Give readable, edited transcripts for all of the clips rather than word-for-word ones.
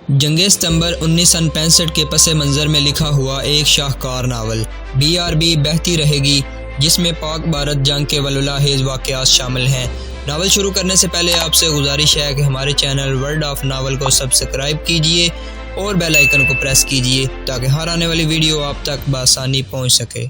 जंग सितंबर 1965 के पस मंज़र में लिखा हुआ एक शाहकार नावल BRB बहती रहेगी, जिसमें पाक भारत जंग के वलुलाहेज़ वाक़यात शामिल हैं। नावल शुरू करने से पहले आपसे गुजारिश है कि हमारे चैनल वर्ल्ड ऑफ नावल को सब्सक्राइब कीजिए और बेल आइकन को प्रेस कीजिए ताकि हर आने वाली वीडियो आप तक बआसानी पहुंच सके।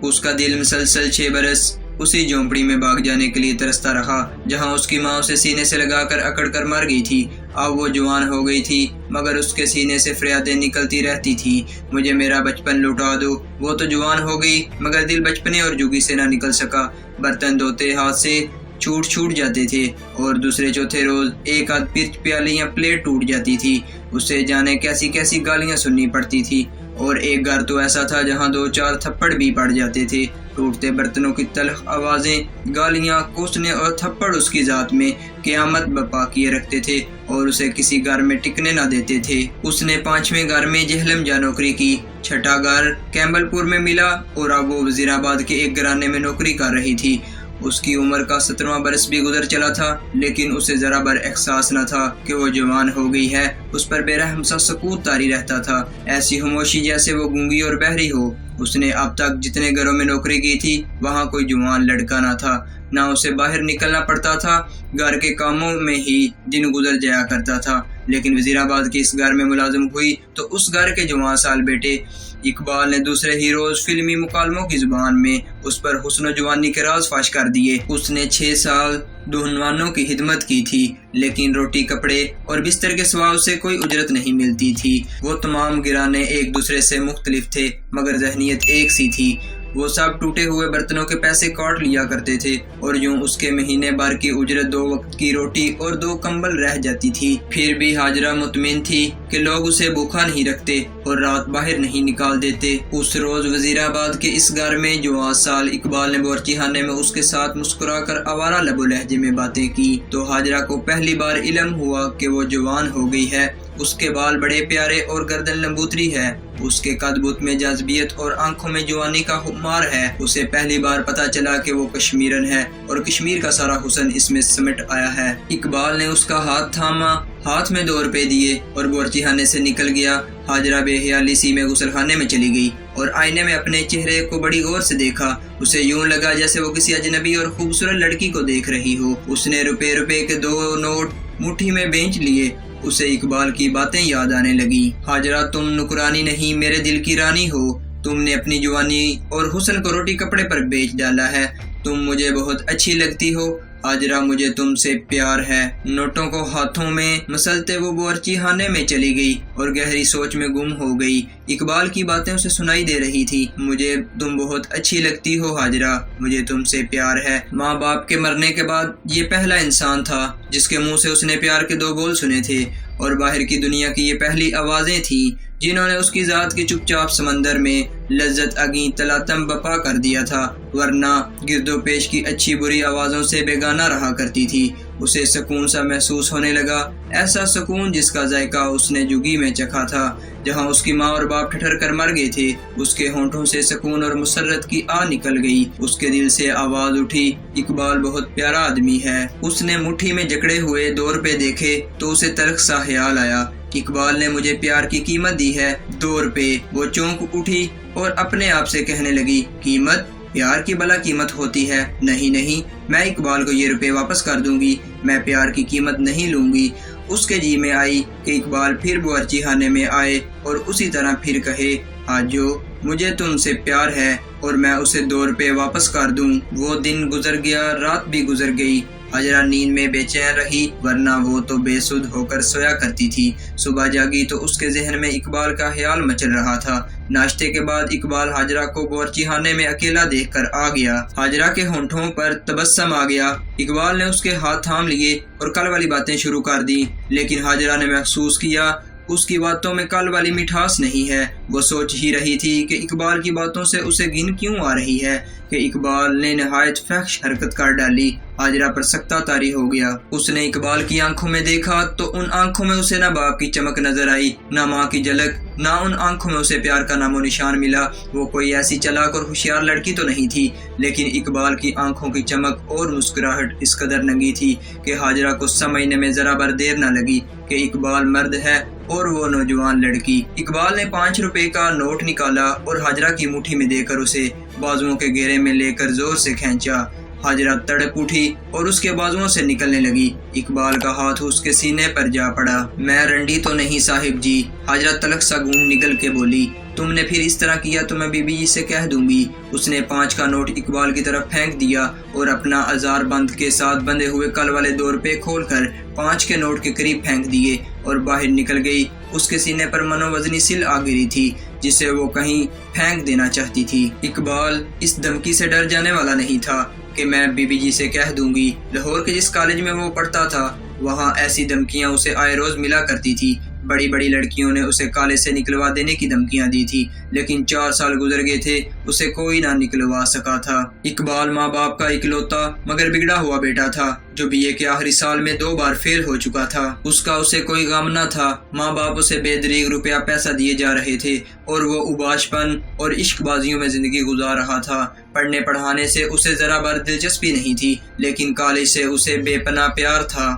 उसका दिल मुसलसल 6 बरस उसी झोंपड़ी में भाग जाने के लिए तरसता रहा जहां उसकी माँ उसे सीने से लगाकर अकड़ कर मर गई थी। अब वो जवान हो गई थी मगर उसके सीने से फरियादें निकलती रहती थी, मुझे मेरा बचपन लौटा दो। वो तो जवान हो गई मगर दिल बचपने और जुगी से ना निकल सका। बर्तन धोते हाथ से छूट जाते थे और दूसरे चौथे रोज एक आध पिर्च प्याली या प्लेट टूट जाती थी। उससे जाने कैसी कैसी गालियां सुननी पड़ती थी और एक घर तो ऐसा था जहां 2-4 थप्पड़ भी पड़ जाते थे। टूटते बर्तनों की तल्ख आवाजें, गालियां, कोसने और थप्पड़ उसकी जात में क़यामत बपा किए रखते थे और उसे किसी घर में टिकने न देते थे। उसने 5वें घर में जहलम जा नौकरी की, 6ठा घर कैम्बलपुर में मिला और अब वो वजीराबाद के एक घराने में नौकरी कर रही थी। उसकी उम्र का 17वां बरस भी गुजर चला था लेकिन उसे जरा बर एहसास न था कि वो जवान हो गई है। उस पर बेरहम सा सकूत तारी रहता था, ऐसी खामोशी जैसे वो गूंगी और बहरी हो। उसने अब तक जितने घरों में नौकरी की थी वहाँ कोई जवान लड़का न था, ना उसे बाहर निकलना पड़ता था, घर के कामों में ही दिन गुजर जाया करता था। लेकिन वजीराबाद के इस घर में मुलाजिम हुई तो उस घर के जवान साल बेटे इकबाल ने दूसरे ही रोज फिल्मी मुकालमों की जुबान में उस पर हुस्न जवानी के राज फाश कर दिए। उसने 6 साल दुल्हनवानों की खिदमत की थी लेकिन रोटी कपड़े और बिस्तर के सिवा उसे कोई उजरत नहीं मिलती थी। वो तमाम गिराने एक दूसरे से मुख्तलिफ थे मगर जहनीत एक सी थी। वो सब टूटे हुए बर्तनों के पैसे काट लिया करते थे और यूं उसके महीने भर की उजरत 2 वक्त की रोटी और 2 कंबल रह जाती थी। फिर भी हाजरा मुतमिन थी कि लोग उसे भूखा नहीं रखते और रात बाहर नहीं निकाल देते। उस रोज वजीराबाद के इस घर में जो 8 साल इकबाल ने बावर्चीखाने में उसके साथ मुस्कुराकर आवारा लबो लहजे में बातें की तो हाजरा को पहली बार इल्म हुआ कि वो जवान हो गई है। उसके बाल बड़े प्यारे और गर्दन लंबूतरी है, उसके कद-बुत में जाज़बियत और आंखों में जवानी का खुमार है। उसे पहली बार पता चला कि वो कश्मीरन है और कश्मीर का सारा हुस्न इसमें सिमट आया है। इकबाल ने उसका हाथ थामा, हाथ में 2 रुपए दिए और बावर्चीखाने से निकल गया। हाजरा बेहयाली सी में गुसलखाने में चली गई और आईने में अपने चेहरे को बड़ी गौर से देखा। उसे यूं लगा जैसे वो किसी अजनबी और खूबसूरत लड़की को देख रही हो। उसने रुपए के 2 नोट मुट्ठी में बेंच लिए। उसे इकबाल की बातें याद आने लगी। हाजरा, तुम नुकरानी नहीं मेरे दिल की रानी हो। तुमने अपनी जवानी और हुस्न को रोटी कपड़े पर बेच डाला है। तुम मुझे बहुत अच्छी लगती हो हाजरा, मुझे तुमसे प्यार है। नोटों को हाथों में मसलते वो बावर्चीखाने में चली गई और गहरी सोच में गुम हो गई। इकबाल की बातें उसे सुनाई दे रही थी। मुझे तुम बहुत अच्छी लगती हो हाजरा, मुझे तुमसे प्यार है। माँ बाप के मरने के बाद ये पहला इंसान था जिसके मुंह से उसने प्यार के 2 बोल सुने थे और बाहर की दुनिया की ये पहली आवाजें थी जिन्होंने उसकी जात के चुपचाप समंदर में लज्जत अगी तलातम बपा कर दिया था, वरना गिरदो पेश की अच्छी बुरी आवाजों से बेगाना रहा करती थी। उसे सुकून सा महसूस होने लगा, ऐसा सुकून जिसका जायका उसने जुगी में चखा था जहां उसकी माँ और बाप ठठर कर मर गए थे। उसके होंठों से सुकून और मुसर्रत की आ निकल गई। उसके दिल से आवाज उठी, इकबाल बहुत प्यारा आदमी है। उसने मुट्ठी में जकड़े हुए 2 रुपए देखे तो उसे तल्ख सा ख्याल आया, इकबाल ने मुझे प्यार की कीमत दी है 2 रुपए। वो चौंक उठी और अपने आप से कहने लगी, कीमत? प्यार की भला कीमत होती है? नहीं, मैं इकबाल को ये रुपए वापस कर दूंगी, मैं प्यार की कीमत नहीं लूंगी। उसके जी में आई कि इकबाल फिर बावर्चीखाने में आए और उसी तरह फिर कहे, आजो मुझे तुमसे प्यार है और मैं उसे 2 रुपए वापस कर दूं। वो दिन गुजर गया, रात भी गुजर गई। हाजरा नींद में बेचैन रही वरना वो तो बेसुध होकर सोया करती थी। सुबह जागी तो उसके जहन में इकबाल का ख्याल मचल रहा था। नाश्ते के बाद इकबाल हाजरा को बावर्चीखाने में अकेला देखकर आ गया। हाजरा के होंठों पर तबस्सम आ गया। इकबाल ने उसके हाथ थाम लिए और कल वाली बातें शुरू कर दी लेकिन हाजरा ने महसूस किया उसकी बातों में कल वाली मिठास नहीं है। वो सोच ही रही थी कि इकबाल की बातों से उसे घिन क्यों आ रही है कि इकबाल ने निहायत फहश हरकत कर डाली। हाजरा पर सख्ता तारी हो गया। उसने इकबाल की आंखों में देखा तो उन आंखों में उसे न बाप की चमक नजर आई, न माँ की झलक, न उन आंखों में उसे प्यार का नामो निशान मिला। वो कोई ऐसी चालाक और होशियार लड़की तो नहीं थी लेकिन इकबाल की आंखों की चमक और मुस्कुराहट इस कदर नंगी थी कि हाजरा को समझने में जरा बर देर न लगी कि इकबाल मर्द है اور وہ نوجوان لڑکی۔ اقبال نے 5 روپے کا نوٹ نکالا اور حاجرہ کی مٹھی میں دے کر اسے بازوؤں کے گھیرے میں لے کر زور سے کھینچا۔ حاجرہ تڑپ اٹھی اور اس کے بازوؤں سے نکلنے لگی۔ اقبال کا ہاتھ اس کے سینے پر جا پڑا۔ میں رنڈی تو نہیں صاحب جی، حاجرہ تلخ سا گونج نکل کے بولی۔ تم نے پھر اس طرح کیا تو میں بی بی جی سے کہہ دوں گی۔ اس نے 5 کا نوٹ اقبال کی طرف پھینک دیا اور اپنا ہزار بند کے ساتھ بندھے ہوئے کل والے 2 روپے کھول کر 5 کے نوٹ کے قریب پھینک دیے اور باہر نکل گئی۔ اس کے سینے پر منو وزنی سل آ گری تھی جسے وہ کہیں پھینک دینا چاہتی تھی۔ اقبال اس دھمکی سے ڈر جانے والا نہیں تھا کہ میں بی بی جی سے کہہ دوں گی۔ لاہور کے جس کالج میں وہ پڑھتا تھا وہاں ایسی دھمکیاں اسے آئے روز ملا کرتی تھی۔ بڑی بڑی لڑکیوں نے اسے کالج سے نکلوا دینے کی دھمکیاں دی تھی، لیکن 4 سال گزر گئے تھے، اسے کوئی نہ نکلوا سکا تھا۔ اقبال ماں باپ کا اکلوتا مگر بگڑا ہوا بیٹا تھا جو بی اے کے آخری سال میں 2 بار فیل ہو چکا تھا۔ اس کا اسے کوئی غم نہ تھا۔ ماں باپ اسے بے دریغ روپیہ پیسہ دیے جا رہے تھے اور وہ اوباش پن اور عشق بازیوں میں زندگی گزار رہا تھا۔ پڑھنے پڑھانے سے اسے ذرا بھر دلچسپی نہیں تھی، لیکن کالج سے اسے بے پناہ پیار تھا۔